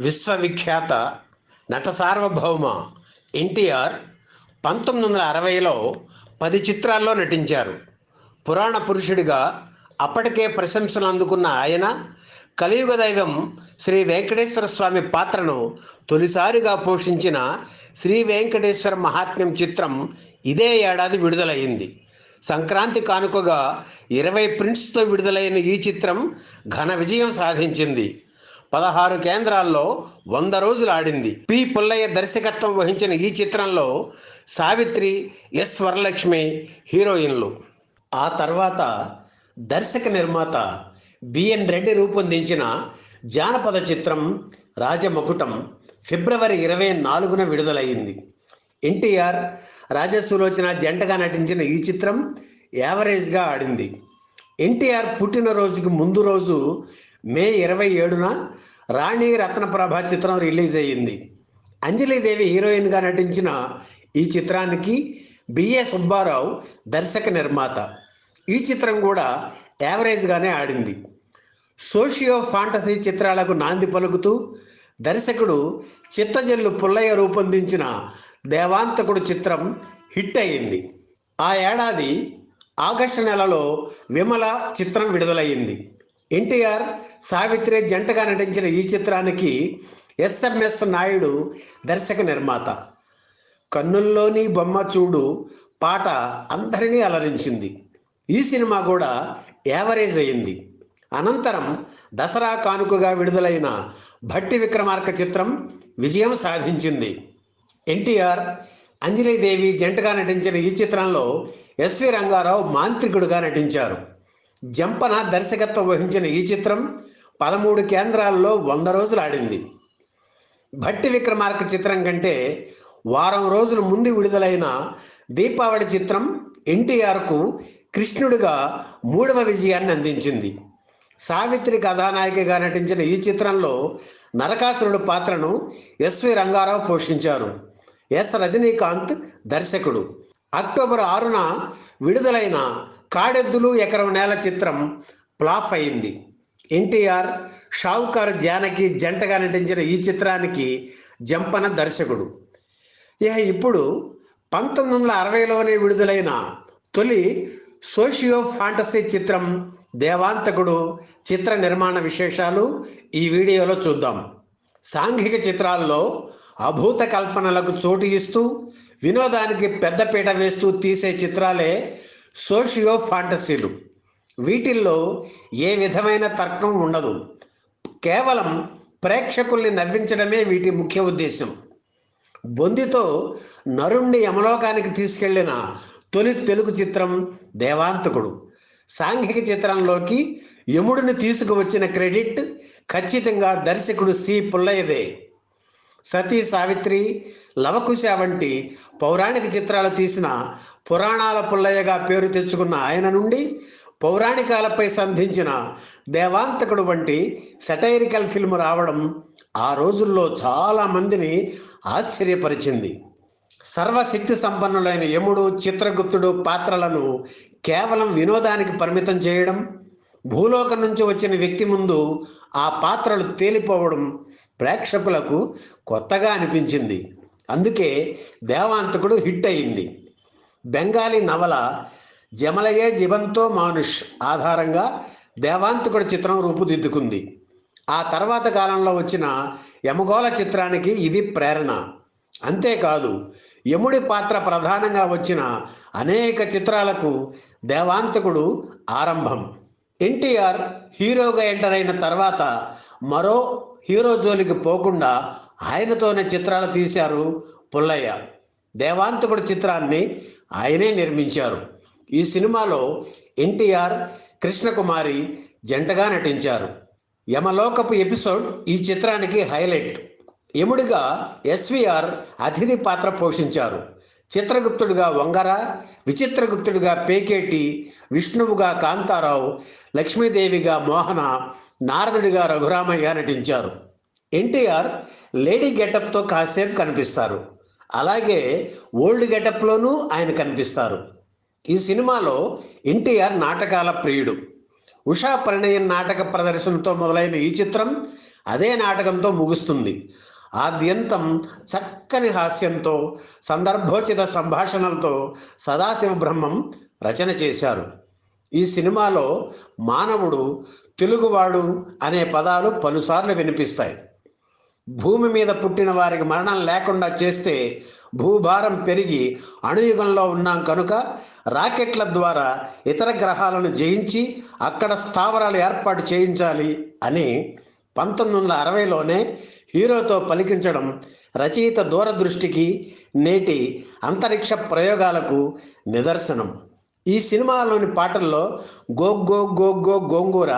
విశ్వవిఖ్యాత నట సార్వభౌమ ఎన్టీఆర్ 1960లో 10 చిత్రాల్లో నటించారు. పురాణ పురుషుడిగా అప్పటికే ప్రశంసలు అందుకున్న ఆయన కలియుగ దైవం శ్రీ వెంకటేశ్వర స్వామి పాత్రను తొలిసారిగా పోషించిన శ్రీ వెంకటేశ్వర మహాత్మ్యం చిత్రం ఇదే ఏడాది విడుదలైంది. సంక్రాంతి కానుకగా 20 ప్రింట్స్తో విడుదలైన ఈ చిత్రం ఘన విజయం సాధించింది. 16 కేంద్రాల్లో 100 రోజులు ఆడింది. పి పుల్లయ్య దర్శకత్వం వహించిన ఈ చిత్రంలో సావిత్రి, ఎస్ వరలక్ష్మి హీరోయిన్లు. ఆ తర్వాత దర్శక నిర్మాత బిఎన్ రెడ్డి రూపొందించిన జానపద చిత్రం రాజమకుటం ఫిబ్రవరి 24న విడుదలయ్యింది. ఎన్టీఆర్, రాజసులోచన జంటగా నటించిన ఈ చిత్రం యావరేజ్గా ఆడింది. ఎన్టీఆర్ పుట్టినరోజుకి ముందు రోజు మే 27న రాణి రత్నప్రభ చిత్రం రిలీజ్ అయ్యింది. అంజలీదేవి హీరోయిన్గా నటించిన ఈ చిత్రానికి బిఏ సుబ్బారావు దర్శక నిర్మాత. ఈ చిత్రం కూడా యావరేజ్గానే ఆడింది. సోషియో ఫాంటసీ చిత్రాలకు నాంది పలుకుతూ దర్శకుడు చిత్తజల్లు పుల్లయ్య రూపొందించిన దేవాంతకుడు చిత్రం హిట్ అయింది. ఆ ఏడాది ఆగస్టు నెలలో విమల చిత్రం విడుదలయ్యింది. ఎన్టీఆర్, సావిత్రి జంటగా నటించిన ఈ చిత్రానికి ఎస్ఎంఎస్ నాయుడు దర్శక నిర్మాత. కన్నుల్లోని బొమ్మ చూడు పాట అందరినీ అలరించింది. ఈ సినిమా కూడా యావరేజ్ అయింది. అనంతరం దసరా కానుకగా విడుదలైన భట్టి విక్రమార్క చిత్రం విజయం సాధించింది. ఎన్టీఆర్, అంజలీదేవి జంటగా నటించిన ఈ చిత్రంలో ఎస్వి రంగారావు మాంత్రికుడుగా నటించారు. జంపన దర్శకత్వం వహించిన ఈ చిత్రం 13 కేంద్రాల్లో 100 రోజులు ఆడింది. భట్టి విక్రమార్క చిత్రం కంటే వారం రోజుల ముందు విడుదలైన దీపావళి చిత్రం ఎన్టీఆర్కు కృష్ణుడిగా 3వ విజయాన్ని అందించింది. సావిత్రి కథానాయికగా నటించిన ఈ చిత్రంలో నరకాసురుడు పాత్రను ఎస్వి రంగారావు పోషించారు. ఎస్ రజనీకాంత్ దర్శకుడు. అక్టోబర్ 6న విడుదలైన కాడెద్దులు ఎకరం నేల చిత్రం ఫ్లాప్ అయింది. ఎన్టీఆర్, షావుకారు జానకి జంటగా నటించిన ఈ చిత్రానికి జంపన దర్శకుడు. ఇప్పుడు 1960లోనే విడుదలైన తొలి సోషియో ఫాంటసీ చిత్రం దేవాంతకుడు చిత్ర నిర్మాణ విశేషాలు ఈ వీడియోలో చూద్దాం. సాంఘిక చిత్రాల్లో అభూత కల్పనలకు చోటు ఇస్తూ వినోదానికి పెద్దపీట వేస్తూ తీసే చిత్రాలే సోషియో ఫాంటసీలు. వీటిల్లో ఏ విధమైన తర్కం ఉండదు. కేవలం ప్రేక్షకుల్ని నవ్వించడమే వీటి ముఖ్య ఉద్దేశం. బొందితో నరుణ్ణి యమలోకానికి తీసుకెళ్లిన తొలి తెలుగు చిత్రం దేవాంతకుడు. సాంఘిక చిత్రంలోకి యముడిని తీసుకువచ్చిన క్రెడిట్ ఖచ్చితంగా దర్శకుడు సి పుల్లయ్యదే. సతీ సావిత్రి, లవకుశ వంటి పౌరాణిక చిత్రాలు తీసిన పురాణాల పుల్లయ్యగా పేరు తెచ్చుకున్న ఆయన నుండి పౌరాణికాలపై సంధించిన దేవాంతకుడు వంటి సెటైరికల్ ఫిల్మ్ రావడం ఆ రోజుల్లో చాలా మందిని ఆశ్చర్యపరిచింది. సర్వశక్తి సంపన్నులైన యముడు, చిత్రగుప్తుడు పాత్రలను కేవలం వినోదానికి పరిమితం చేయడం, భూలోకం నుంచి వచ్చిన వ్యక్తి ముందు ఆ పాత్రలు తేలిపోవడం ప్రేక్షకులకు కొత్తగా అనిపించింది. అందుకే దేవాంతకుడు హిట్ అయింది. బెంగాలీ నవల జమలయే జీవంతో మానుష్ ఆధారంగా దేవాంతకుడు చిత్రం రూపుదిద్దుకుంది. ఆ తర్వాత కాలంలో వచ్చిన యమగోళ చిత్రానికి ఇది ప్రేరణ. అంతేకాదు, యముడి పాత్ర ప్రధానంగా వచ్చిన అనేక చిత్రాలకు దేవాంతకుడు ఆరంభం. ఎన్టీఆర్ హీరోగా ఎంటర్ అయిన తర్వాత మరో హీరో జోలికి పోకుండా ఆయనతోనే చిత్రాలు తీశారు పుల్లయ్య. దేవాంతకుడు చిత్రాన్ని ఆయనే నిర్మించారు. ఈ సినిమాలో ఎన్టీఆర్, కృష్ణకుమారి జంటగా నటించారు. యమలోకపు ఎపిసోడ్ ఈ చిత్రానికి హైలైట్. యముడిగా ఎస్విఆర్ అతిథి పాత్ర పోషించారు. చిత్రగుప్తుడిగా వంగర, విచిత్రగుప్తుడిగా పేకేటి, విష్ణువుగా కాంతారావు, లక్ష్మీదేవిగా మోహన, నారదుడిగా రఘురామయ్య నటించారు. ఎన్టీఆర్ లేడీ గెటప్తో కాసేపు కనిపిస్తారు. అలాగే ఓల్డ్ గెటప్లోనూ ఆయన కనిపిస్తారు. ఈ సినిమాలో ఎన్టీఆర్ నాటకాల ప్రియుడు. ఉషా పరిణయం నాటక ప్రదర్శనతో మొదలైన ఈ చిత్రం అదే నాటకంతో ముగుస్తుంది. ఆద్యంతం చక్కని హాస్యంతో, సందర్భోచిత సంభాషణలతో సదాశివ బ్రహ్మం రచన చేశారు. ఈ సినిమాలో మానవుడు, తెలుగువాడు అనే పదాలు పలుసార్లు వినిపిస్తాయి. భూమి మీద పుట్టిన వారికి మరణం లేకుండా చేస్తే భూభారం పెరిగి అణుయుగంలో ఉన్నాం కనుక రాకెట్ల ద్వారా ఇతర గ్రహాలను జయించి అక్కడ స్థావరాలు ఏర్పాటు చేయించాలి అని 1960లోనే హీరోతో పలికించడం రచయిత దూరదృష్టికి, నేటి అంతరిక్ష ప్రయోగాలకు నిదర్శనం. ఈ సినిమాలోని పాటల్లో గో గో గో గో గోంగూర,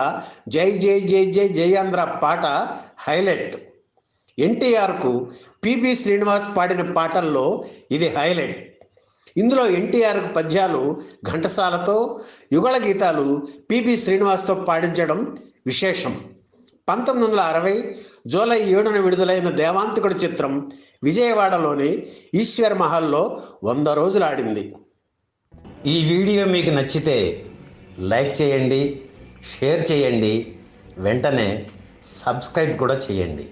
జై జై జై జై జయాంధ్ర పాట హైలైట్. ఎన్టీఆర్కు పిబి శ్రీనివాస్ పాడిన పాటల్లో ఇది హైలైట్. ఇందులో ఎన్టీఆర్కు పద్యాలు ఘంటసాలతో, యుగళ గీతాలు పిబి శ్రీనివాస్తో పాడించడం విశేషం. 1960 జూలై 7న విడుదలైన దేవాంతకుడు చిత్రం విజయవాడలోని ఈశ్వర్ మహల్లో 100 రోజులు ఆడింది. ఈ వీడియో మీకు నచ్చితే లైక్ చేయండి, షేర్ చేయండి, వెంటనే సబ్స్క్రైబ్ కూడా చేయండి.